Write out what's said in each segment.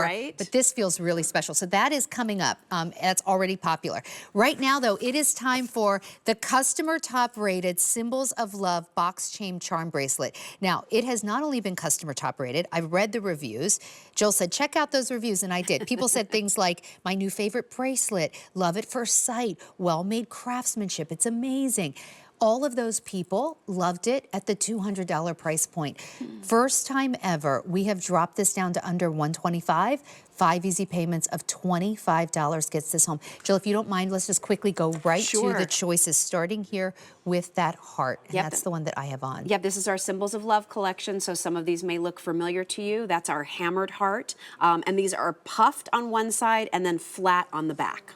right? but this feels really special. So that is coming up. That's already popular. Right now, though, it is time for the customer top-rated Symbols of Love box chain charm bracelet. Now, it has not only been customer top-rated, I've read the reviews. Jill said, check out those reviews, and I did. People said things like, my new favorite bracelet, love at first sight, well-made craftsmanship, it's amazing. All of those people loved it at the $200 price point. First time ever, we have dropped this down to under $125. 5 easy payments of $25 gets this home. Jill, if you don't mind, let's just quickly go right to the choices, starting here with that heart. And that's the one that I have on. Yep, this is our Symbols of Love collection, so some of these may look familiar to you. That's our hammered heart. And these are puffed on one side and then flat on the back.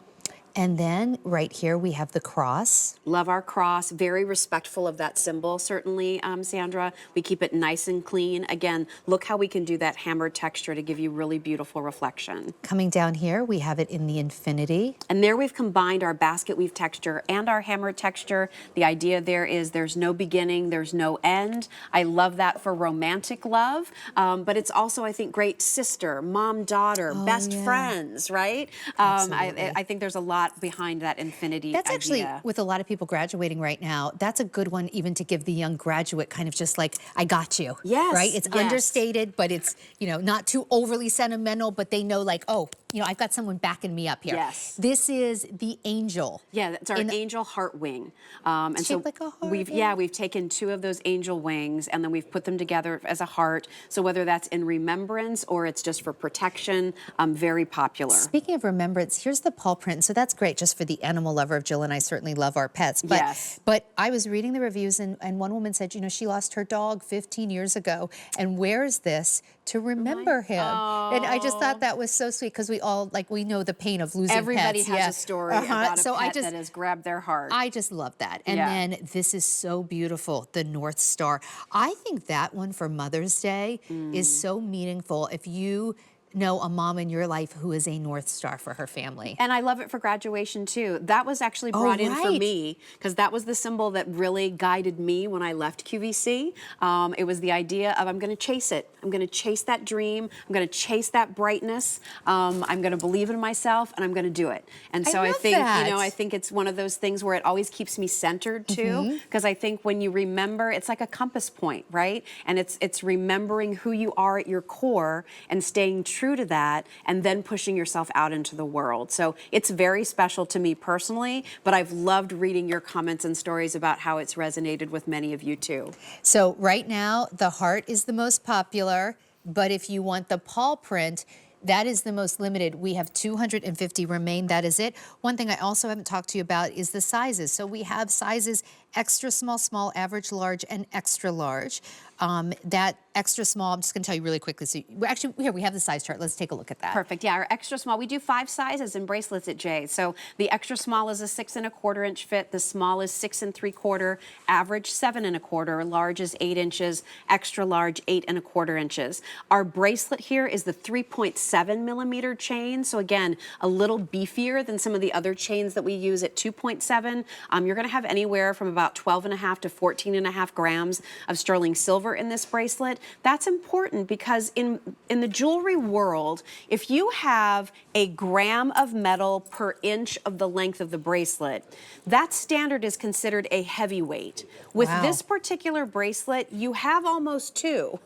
And then right here we have the cross. Love our cross, very respectful of that symbol, certainly, Sandra. We keep it nice and clean. Again, look how we can do that hammered texture to give you really beautiful reflection. Coming down here, we have it in the infinity. And there we've combined our basket weave texture and our hammered texture. The idea there is there's no beginning, there's no end. I love that for romantic love, but it's also, I think, great sister, mom, daughter, best friends, right? I think there's a lot behind that infinity That's idea. actually, with a lot of people graduating right now, that's a good one even to give the young graduate kind of just like, I got you. Yes. Right? It's understated, but it's, you know, not too overly sentimental, but they know like, oh, you know, I've got someone backing me up here. Yes. This is the angel. Yeah, that's our angel heart wing. And shaped so like a heart, we've taken 2 of those angel wings and then we've put them together as a heart. So whether that's in remembrance or it's just for protection, very popular. Speaking of remembrance, here's the paw print. So that's great just for the animal lover of Jill and I certainly love our pets. But, but I was reading the reviews and one woman said, you know, she lost her dog 15 years ago and wears this to remember him. And I just thought that was so sweet because we all, like, we know the pain of losing Everybody pets. has a story about a pet that has grabbed their heart. I just love that. And then this is so beautiful, the North Star. I think that one for Mother's Day is so meaningful. If you know a mom in your life who is a North Star for her family. And I love it for graduation too. That was actually brought in for me because that was the symbol that really guided me when I left QVC. It was the idea of I'm going to chase it. I'm going to chase that dream. I'm going to chase that brightness. I'm going to believe in myself and I'm going to do it. And so I think, you know, I think it's one of those things where it always keeps me centered too, because I think when you remember, it's like a compass point, right? And it's remembering who you are at your core and staying true to that and then pushing yourself out into the world. So it's very special to me personally, but I've loved reading your comments and stories about how it's resonated with many of you too. So right now, the heart is the most popular, but if you want the paw print, that is the most limited. We have 250 remain. That is it. One thing I also haven't talked to you about is the sizes. So we have sizes extra small, small, average, large, and extra large. That extra small, I'm just going to tell you really quickly. So actually, here we have the size chart. Let's take a look at that. Perfect. Yeah, our extra small. We do 5 sizes in bracelets at Jay. So the extra small is a 6 1/4 inch fit. The small is 6 3/4. Average 7 1/4. Large is 8 inches. Extra large 8 1/4 inches. Our bracelet here is the 3.7 millimeter chain. So again, a little beefier than some of the other chains that we use at 2.7. You're going to have anywhere from about 12.5 to 14.5 grams of sterling silver in this bracelet. That's important because in the jewelry world, if you have a gram of metal per inch of the length of the bracelet, that standard is considered a heavyweight. With this particular bracelet, you have almost 2.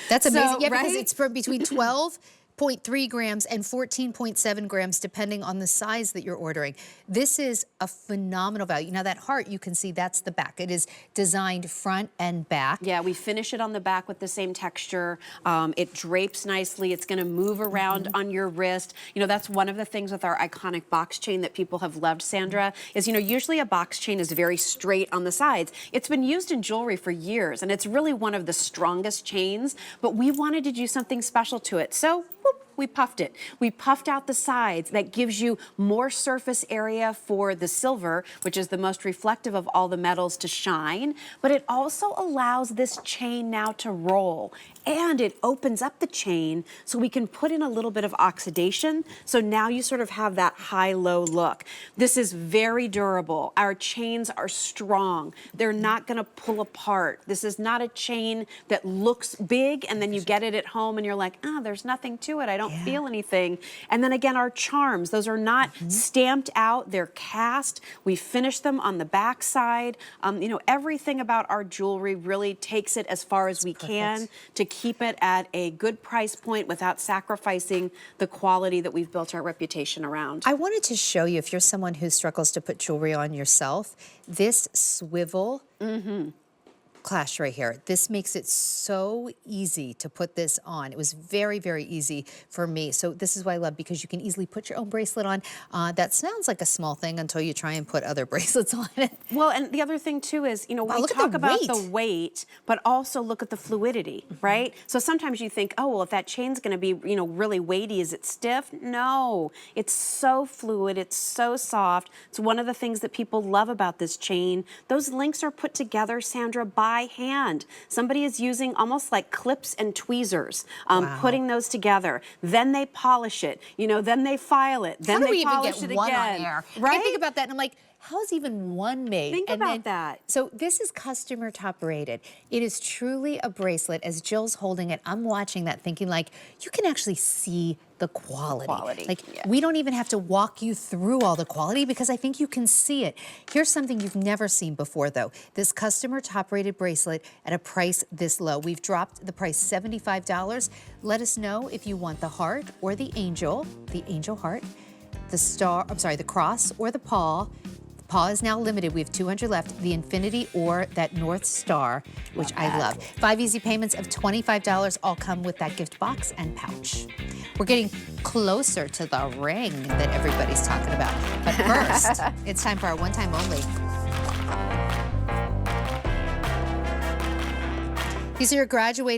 That's amazing. Yeah, because it's from between 12.3 grams and 14.7 grams, depending on the size that you're ordering. This is a phenomenal value. Now that heart, you can see that's the back. It is designed front and back. Yeah, we finish it on the back with the same texture. It drapes nicely. It's going to move around on your wrist. You know, that's one of the things with our iconic box chain that people have loved, Sandra, is, you know, usually a box chain is very straight on the sides. It's been used in jewelry for years, and it's really one of the strongest chains, but we wanted to do something special to it. So, whoop, we puffed it. We puffed out the sides. That gives you more surface area for the silver, which is the most reflective of all the metals, to shine. But it also allows this chain now to roll. And it opens up the chain so we can put in a little bit of oxidation. So now you sort of have that high-low look. This is very durable. Our chains are strong. They're not going to pull apart. This is not a chain that looks big and then you get it at home and you're like, ah, there's nothing to it. I don't don't feel anything. And then again, our charms, those are not stamped out, they're cast. We finish them on the back side. You know, everything about our jewelry really takes it as far as we can to keep it at a good price point without sacrificing the quality that we've built our reputation around. I wanted to show you, if you're someone who struggles to put jewelry on yourself, this swivel clash right here. This makes it so easy to put this on. It was very, very easy for me. So this is what I love, because you can easily put your own bracelet on. That sounds like a small thing until you try and put other bracelets on it. Well, and the other thing too is, you know, we talk about the weight, but also look at the fluidity, right? So sometimes you think, oh, well, if that chain's going to be, you know, really weighty, is it stiff? No, it's so fluid. It's so soft. It's one of the things that people love about this chain. Those links are put together, Sandra, by hand. Somebody is using almost like clips and tweezers, putting those together. Then they polish it, you know, then they file it, then they polish it again. One on air? Right? I think about that and I'm like, how's even one made? Think about that. So this is customer top rated. It is truly a bracelet. As Jill's holding it, I'm watching that thinking like, you can actually see the quality. Like, we don't even have to walk you through all the quality because I think you can see it. Here's something you've never seen before though. This customer top rated bracelet at a price this low. We've dropped the price $75. Let us know if you want the heart or the angel heart, the star, I'm sorry, the cross or the paw. Paw is now limited. We have 200 left. The infinity or that North Star, which I love. 5 easy payments of $25 all come with that gift box and pouch. We're getting closer to the ring that everybody's talking about. But first, it's time for our one time only. These are your graduating